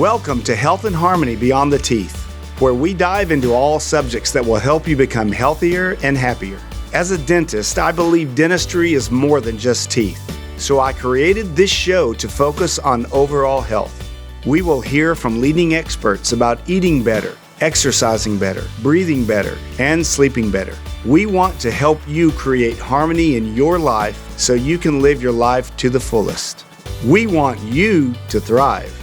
Welcome to Health and Harmony Beyond the Teeth, where we dive into all subjects that will help you become healthier and happier. As a dentist, I believe dentistry is more than just teeth, so I created this show to focus on overall health. We will hear from leading experts about eating better, exercising better, breathing better, and sleeping better. We want to help you create harmony in your life so you can live your life to the fullest. We want you to thrive.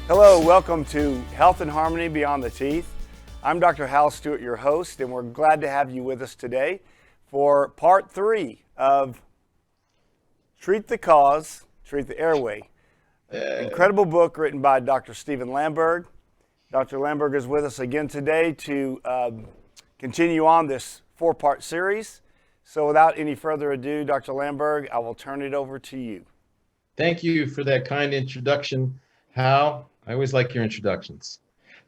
Hello, welcome to Health and Harmony Beyond the Teeth. I'm Dr. Hal Stewart, your host, and we're glad to have you with us today for part 3 of Treat the Cause, Treat the Airway. Incredible book written by Dr. Stephen Lamberg. Dr. Lamberg is with us again today to continue on this 4-part series. So without any further ado, Dr. Lamberg, I will turn it over to you. Thank you for that kind introduction, Hal. I always like your introductions.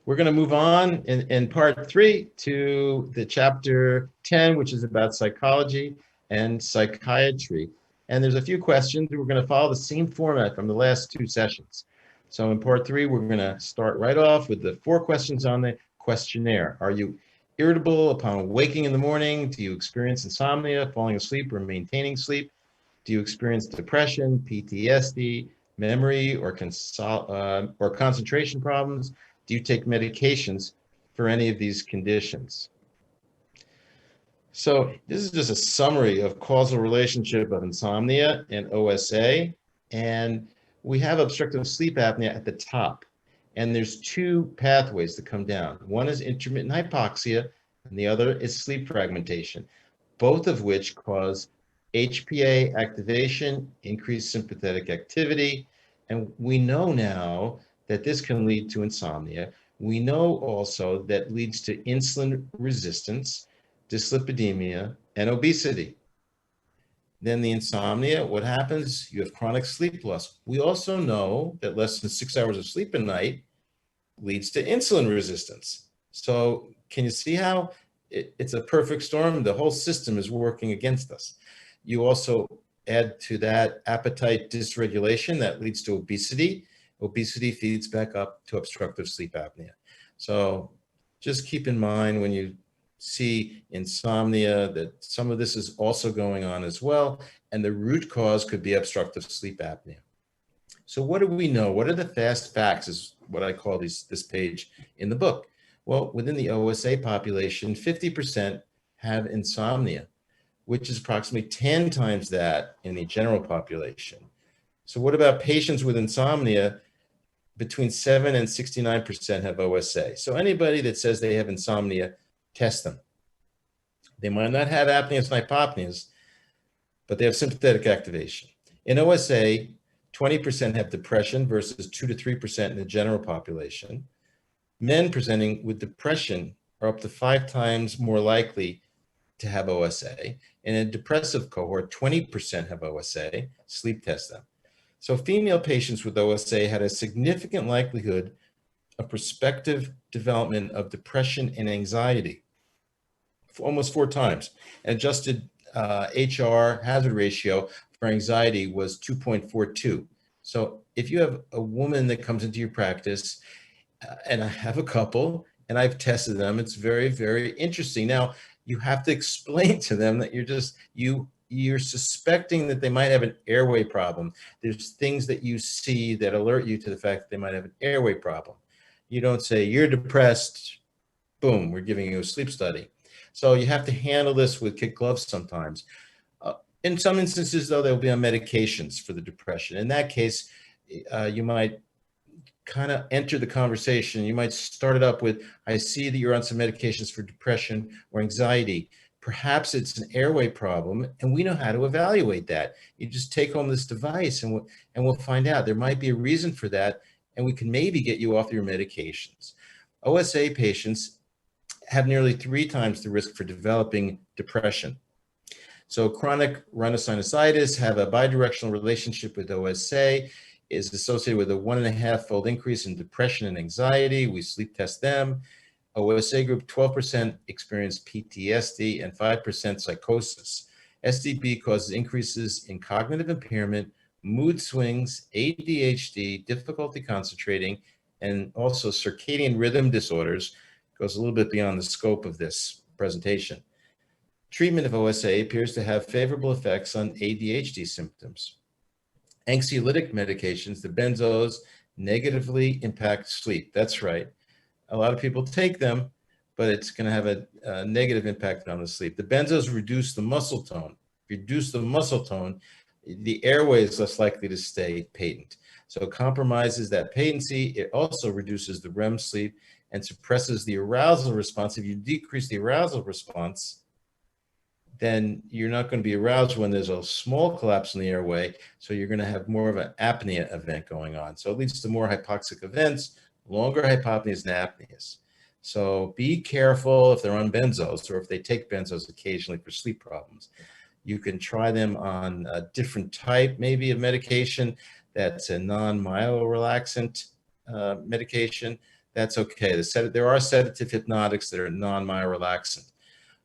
We're going to move on in part 3 to the chapter 10, which is about psychology and psychiatry. And there's a few questions. We're going to follow the same format from the last 2 sessions. So in part 3, we're going to start right off with the 4 questions on the questionnaire. Are you irritable upon waking in the morning? Do you experience insomnia, falling asleep, or maintaining sleep? Do you experience depression, PTSD, memory, or concentration problems? Do you take medications for any of these conditions? So this is just a summary of causal relationship of insomnia and OSA. And we have obstructive sleep apnea at the top. And there's 2 pathways that come down. One is intermittent hypoxia, and the other is sleep fragmentation, both of which cause HPA activation, increased sympathetic activity, and we know now that this can lead to insomnia. We know also that leads to insulin resistance, dyslipidemia, and obesity. Then the insomnia, what happens? You have chronic sleep loss. We also know that less than 6 hours of sleep a night leads to insulin resistance. So can you see how it's a perfect storm? The whole system is working against us. You also add to that appetite dysregulation that leads to obesity. Obesity feeds back up to obstructive sleep apnea. So just keep in mind when you see insomnia that some of this is also going on as well, and the root cause could be obstructive sleep apnea. So what do we know? What are the fast facts is what I call this page in the book. Well, within the OSA population, 50% have insomnia, which is approximately 10 times that in the general population. So what about patients with insomnia? Between 7 and 69% have OSA. So anybody that says they have insomnia, test them. They might not have apneas and hypopneas, but they have sympathetic activation. In OSA, 20% have depression versus 2 to 3% in the general population. Men presenting with depression are up to 5 times more likely to have OSA. In a depressive cohort, 20% have OSA. Sleep test them. So female patients with OSA had a significant likelihood of prospective development of depression and anxiety, almost 4 times. An adjusted HR hazard ratio for anxiety was 2.42. So if you have a woman that comes into your practice, and I have a couple, and I've tested them, it's very, very interesting. Now, you have to explain to them that you're suspecting that they might have an airway problem. There's things that you see that alert you to the fact that they might have an airway problem. You don't say, you're depressed, boom, we're giving you a sleep study. So you have to handle this with kid gloves sometimes. In some instances, though, they'll be on medications for the depression. In that case, you might kind of enter the conversation. You might start it up with, I see that you're on some medications for depression or anxiety. Perhaps it's an airway problem, and we know how to evaluate that. You just take home this device, and we'll find out. There might be a reason for that, and we can maybe get you off your medications. OSA patients have nearly 3 times the risk for developing depression. So chronic rhinosinusitis have a bidirectional relationship with OSA, is associated with a 1.5-fold increase in depression and anxiety. We sleep test them. OSA group, 12% experience PTSD and 5% psychosis. SDB causes increases in cognitive impairment, mood swings, ADHD, difficulty concentrating, and also circadian rhythm disorders. Goes a little bit beyond the scope of this presentation. Treatment of OSA appears to have favorable effects on ADHD symptoms. Anxiolytic medications, the benzos, negatively impact sleep. That's right. A lot of people take them, but it's going to have a negative impact on the sleep. The benzos reduce the muscle tone. Reduce the muscle tone, the airway is less likely to stay patent. So it compromises that patency. It also reduces the REM sleep and suppresses the arousal response. If you decrease the arousal response, then you're not going to be aroused when there's a small collapse in the airway. So you're going to have more of an apnea event going on. So it leads to more hypoxic events, longer hypopneas and apneas. So be careful if they're on benzos or if they take benzos occasionally for sleep problems. You can try them on a different type, maybe of medication that's a non-myorelaxant medication. That's okay. There are sedative hypnotics that are non-myorelaxant.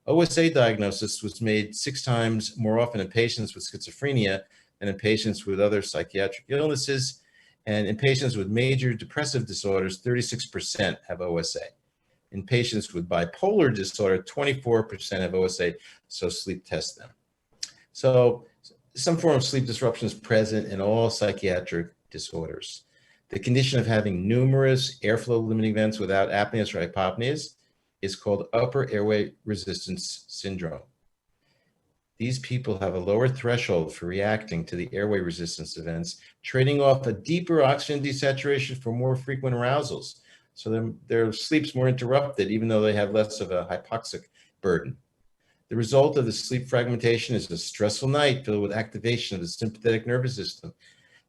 OSA diagnosis was made 6 times more often in patients with schizophrenia than in patients with other psychiatric illnesses. And in patients with major depressive disorders, 36% have OSA. In patients with bipolar disorder, 24% have OSA, so sleep test them. So some form of sleep disruption is present in all psychiatric disorders. The condition of having numerous airflow limiting events without apneas or hypopneas is called upper airway resistance syndrome. These people have a lower threshold for reacting to the airway resistance events, trading off a deeper oxygen desaturation for more frequent arousals. So their sleep's more interrupted, even though they have less of a hypoxic burden. The result of the sleep fragmentation is a stressful night filled with activation of the sympathetic nervous system.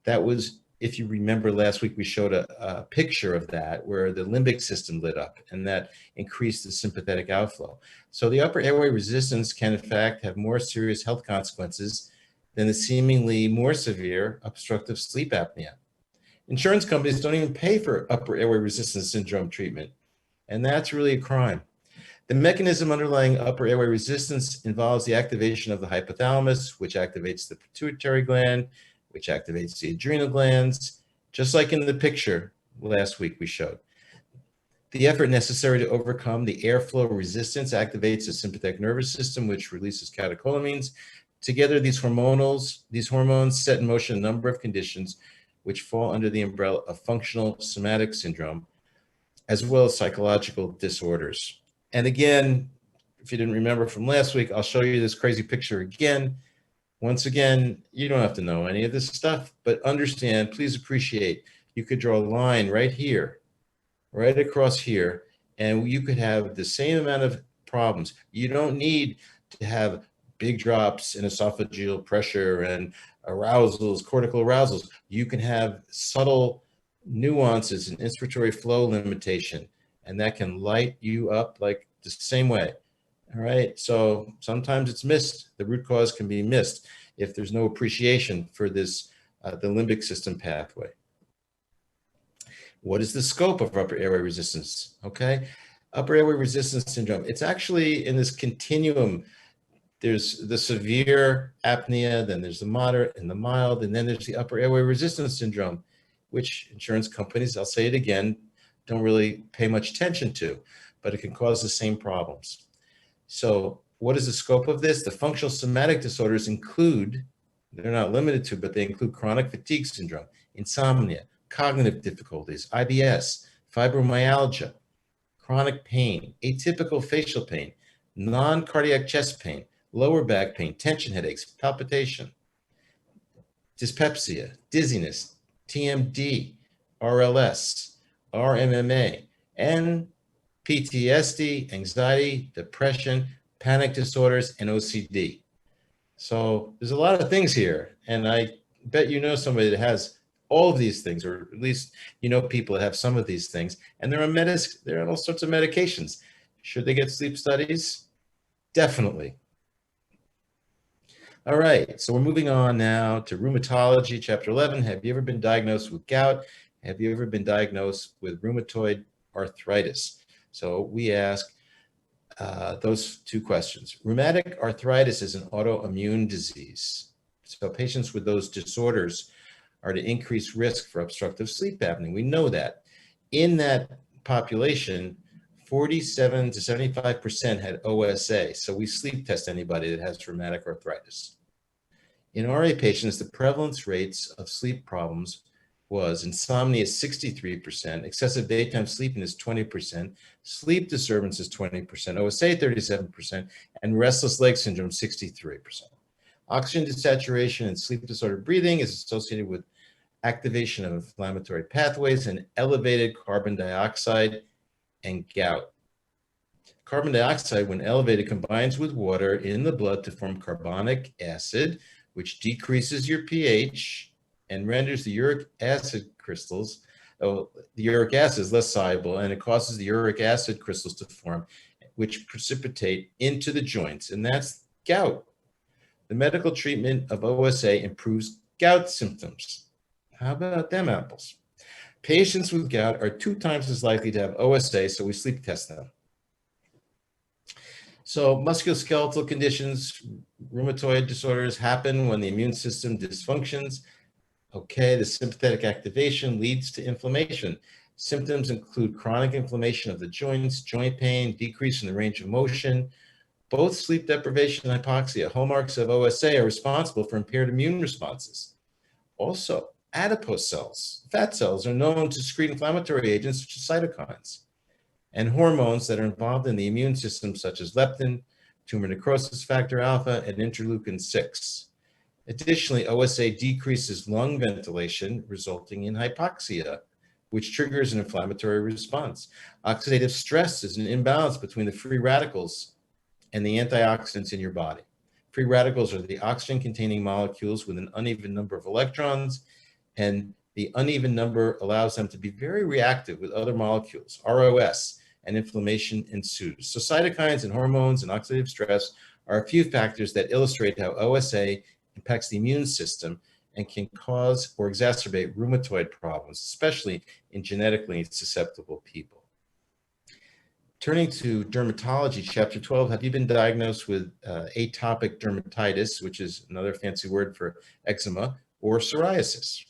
That was, if you remember last week, we showed a picture of that where the limbic system lit up and that increased the sympathetic outflow. So the upper airway resistance can in fact have more serious health consequences than the seemingly more severe obstructive sleep apnea. Insurance companies don't even pay for upper airway resistance syndrome treatment, and that's really a crime. The mechanism underlying upper airway resistance involves the activation of the hypothalamus, which activates the pituitary gland, which activates the adrenal glands, just like in the picture last week we showed. The effort necessary to overcome the airflow resistance activates the sympathetic nervous system, which releases catecholamines. Together, these hormones set in motion a number of conditions which fall under the umbrella of functional somatic syndrome, as well as psychological disorders. And again, if you didn't remember from last week, I'll show you this crazy picture again. Once again, you don't have to know any of this stuff, but understand, please appreciate, you could draw a line right here, right across here, and you could have the same amount of problems. You don't need to have big drops in esophageal pressure and arousals, cortical arousals. You can have subtle nuances in inspiratory flow limitation, and that can light you up like the same way. All right, so sometimes it's missed. The root cause can be missed if there's no appreciation for this, the limbic system pathway. What is the scope of upper airway resistance? Okay, upper airway resistance syndrome. It's actually in this continuum. There's the severe apnea, then there's the moderate and the mild, and then there's the upper airway resistance syndrome, which insurance companies, I'll say it again, don't really pay much attention to, but it can cause the same problems. So what is the scope of this? The functional somatic disorders include, they're not limited to, but they include chronic fatigue syndrome, insomnia, cognitive difficulties, IBS, fibromyalgia, chronic pain, atypical facial pain, non-cardiac chest pain, lower back pain, tension headaches, palpitation, dyspepsia, dizziness, TMD, RLS, RMMA, and PTSD, anxiety, depression, panic disorders, and OCD. So there's a lot of things here, and I bet you know somebody that has all of these things, or at least you know people that have some of these things, and they're on all sorts of medications. Should they get sleep studies? Definitely. All right, so we're moving on now to rheumatology, chapter 11. Have you ever been diagnosed with gout? Have you ever been diagnosed with rheumatoid arthritis? So we ask those 2 questions. Rheumatic arthritis is an autoimmune disease. So patients with those disorders are at increased risk for obstructive sleep apnea. We know that. In that population, 47 to 75% had OSA. So we sleep test anybody that has rheumatic arthritis. In RA patients, the prevalence rates of sleep problems was insomnia 63%, excessive daytime sleepiness 20%, sleep disturbances 20%, OSA 37%, and restless leg syndrome 63%. Oxygen desaturation and sleep disordered breathing is associated with activation of inflammatory pathways and elevated carbon dioxide and gout. Carbon dioxide, when elevated, combines with water in the blood to form carbonic acid, which decreases your pH and renders the uric acid crystals, the uric acid is less soluble, and it causes the uric acid crystals to form, which precipitate into the joints, and that's gout. The medical treatment of OSA improves gout symptoms. How about them apples? Patients with gout are 2 times as likely to have OSA, so we sleep test them. So musculoskeletal conditions, rheumatoid disorders happen when the immune system dysfunctions. Okay, the sympathetic activation leads to inflammation. Symptoms include chronic inflammation of the joints, joint pain, decrease in the range of motion. Both sleep deprivation and hypoxia, hallmarks of OSA, are responsible for impaired immune responses. Also, adipose cells, fat cells, are known to secrete inflammatory agents such as cytokines and hormones that are involved in the immune system, such as leptin, tumor necrosis factor alpha, and interleukin 6. Additionally, OSA decreases lung ventilation, resulting in hypoxia, which triggers an inflammatory response. Oxidative stress is an imbalance between the free radicals and the antioxidants in your body. Free radicals are the oxygen-containing molecules with an uneven number of electrons, and the uneven number allows them to be very reactive with other molecules, ROS, and inflammation ensues. So cytokines and hormones and oxidative stress are a few factors that illustrate how OSA impacts the immune system and can cause or exacerbate rheumatoid problems, especially in genetically susceptible people. Turning to dermatology, chapter 12, have you been diagnosed with atopic dermatitis, which is another fancy word for eczema, or psoriasis?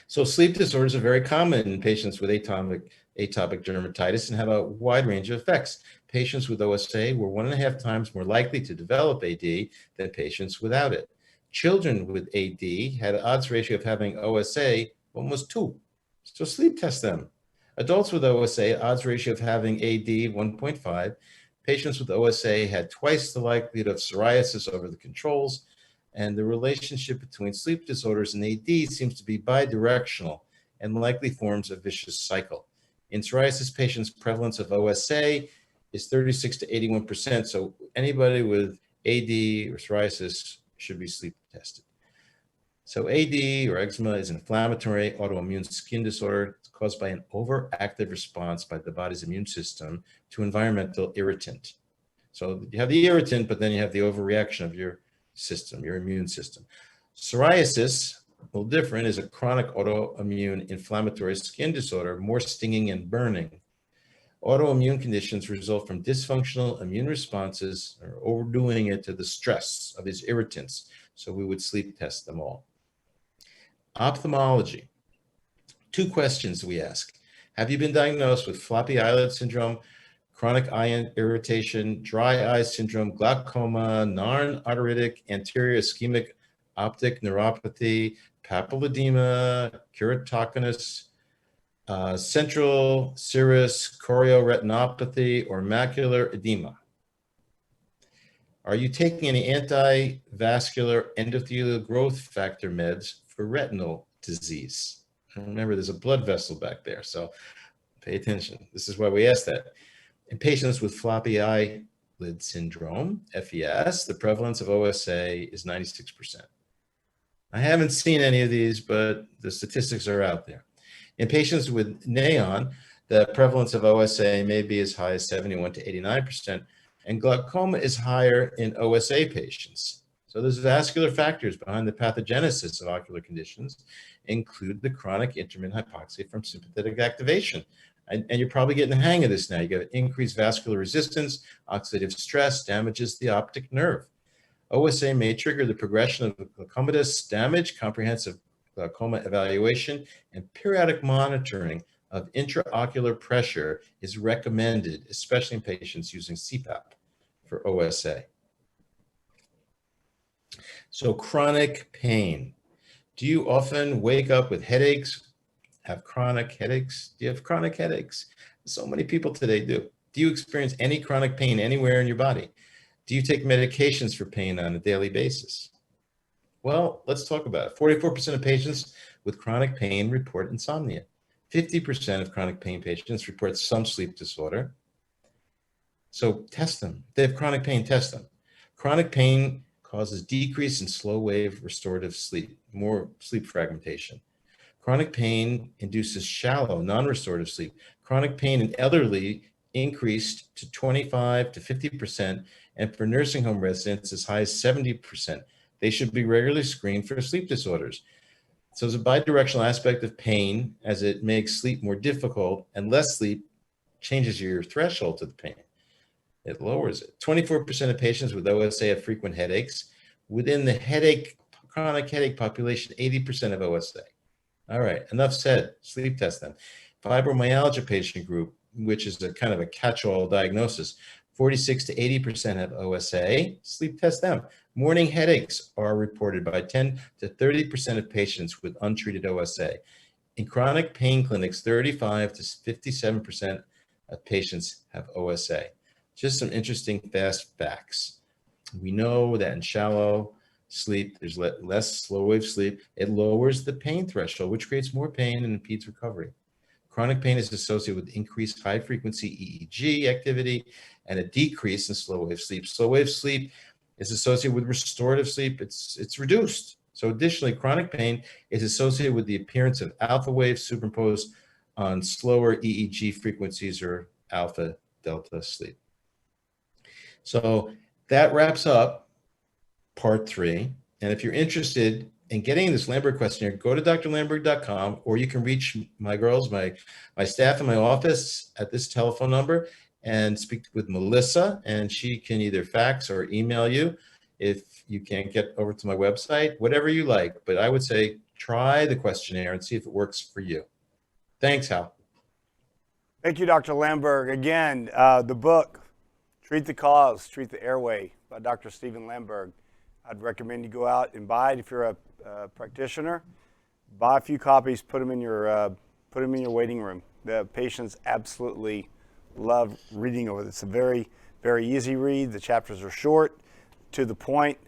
So sleep disorders are very common in patients with atopic dermatitis and have a wide range of effects. Patients with OSA were 1.5 times more likely to develop AD than patients without it. Children with AD had an odds ratio of having OSA almost 2. So sleep test them. Adults with OSA, odds ratio of having AD 1.5. Patients with OSA had twice the likelihood of psoriasis over the controls, and the relationship between sleep disorders and AD seems to be bidirectional and likely forms a vicious cycle. In psoriasis patients, prevalence of OSA is 36 to 81%, so anybody with AD or psoriasis should be sleep tested. So AD or eczema is an inflammatory autoimmune skin disorder caused by an overactive response by the body's immune system to environmental irritant. So you have the irritant, but then you have the overreaction of your system, your immune system. Psoriasis, a little different, is a chronic autoimmune inflammatory skin disorder, more stinging and burning. Autoimmune conditions result from dysfunctional immune responses or overdoing it to the stress of these irritants. So we would sleep test them all. Ophthalmology. 2 questions we ask. Have you been diagnosed with floppy eyelid syndrome, chronic eye irritation, dry eye syndrome, glaucoma, non-arteritic anterior ischemic optic neuropathy, papilledema, keratoconus, central serous chorioretinopathy, or macular edema? Are you taking any anti-vascular endothelial growth factor meds for retinal disease? Remember, there's a blood vessel back there, so pay attention. This is why we ask that. In patients with floppy eyelid syndrome, FES, the prevalence of OSA is 96%. I haven't seen any of these, but the statistics are out there. In patients with NAION, the prevalence of OSA may be as high as 71 to 89%, and glaucoma is higher in OSA patients. So there's vascular factors behind the pathogenesis of ocular conditions, include the chronic intermittent hypoxia from sympathetic activation. And you're probably getting the hang of this now. You get increased vascular resistance, oxidative stress damages the optic nerve. OSA may trigger the progression of glaucomatous damage, comprehensive glaucoma evaluation, and periodic monitoring of intraocular pressure is recommended, especially in patients using CPAP for OSA. So chronic pain. Do you often wake up with headaches, have chronic headaches? Do you have chronic headaches? So many people today do. Do you experience any chronic pain anywhere in your body? Do you take medications for pain on a daily basis? Well, let's talk about it. 44% of patients with chronic pain report insomnia. 50% of chronic pain patients report some sleep disorder. So test them. If they have chronic pain, test them. Chronic pain causes decrease in slow wave restorative sleep, more sleep fragmentation. Chronic pain induces shallow, non-restorative sleep. Chronic pain in elderly increased to 25 to 50%, and for nursing home residents as high as 70%. They should be regularly screened for sleep disorders. So there's a bidirectional aspect of pain, as it makes sleep more difficult, and less sleep changes your threshold to the pain. It lowers it. 24% of patients with OSA have frequent headaches. Within the chronic headache population, 80% have OSA. All right, enough said. Sleep test them. Fibromyalgia patient group, which is a kind of a catch-all diagnosis, 46 to 80% have OSA. Sleep test them. Morning headaches are reported by 10 to 30% of patients with untreated OSA. In chronic pain clinics, 35 to 57% of patients have OSA. Just some interesting fast facts. We know that in shallow sleep, there's less slow wave sleep. It lowers the pain threshold, which creates more pain and impedes recovery. Chronic pain is associated with increased high frequency EEG activity and a decrease in slow wave sleep. Slow wave sleep is associated with restorative sleep. It's reduced. So additionally, chronic pain is associated with the appearance of alpha waves superimposed on slower EEG frequencies or alpha delta sleep. So that wraps up part 3. And if you're interested in getting this Lamberg questionnaire, go to drlamberg.com, or you can reach my girls, my staff in my office at this telephone number and speak with Melissa, and she can either fax or email you if you can't get over to my website, whatever you like. But I would say try the questionnaire and see if it works for you. Thanks, Hal. Thank you, Dr. Lamberg. Again, the book, Treat the Cause, Treat the Airway by Dr. Stephen Lamberg. I'd recommend you go out and buy it if you're a practitioner. Buy a few copies, put them in your waiting room. The patients absolutely love reading over this. It's a very, very easy read. The chapters are short, to the point.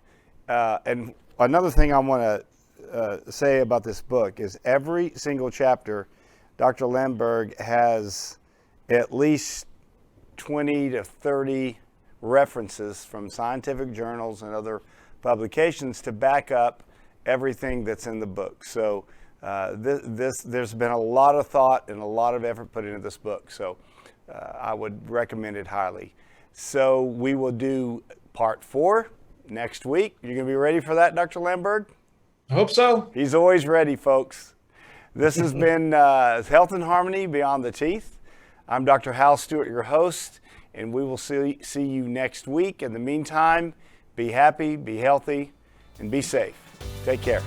And another thing I want to say about this book is every single chapter, Dr. Lamberg has at least 20 to 30 references from scientific journals and other publications to back up everything that's in the book. So there's been a lot of thought and a lot of effort put into this book. So I would recommend it highly. So we will do part 4 next week. You're going to be ready for that, Dr. Lamberg? I hope so. He's always ready, folks. This has been Health and Harmony Beyond the Teeth. I'm Dr. Hal Stewart, your host, and we will see you next week. In the meantime, be happy, be healthy, and be safe. Take care.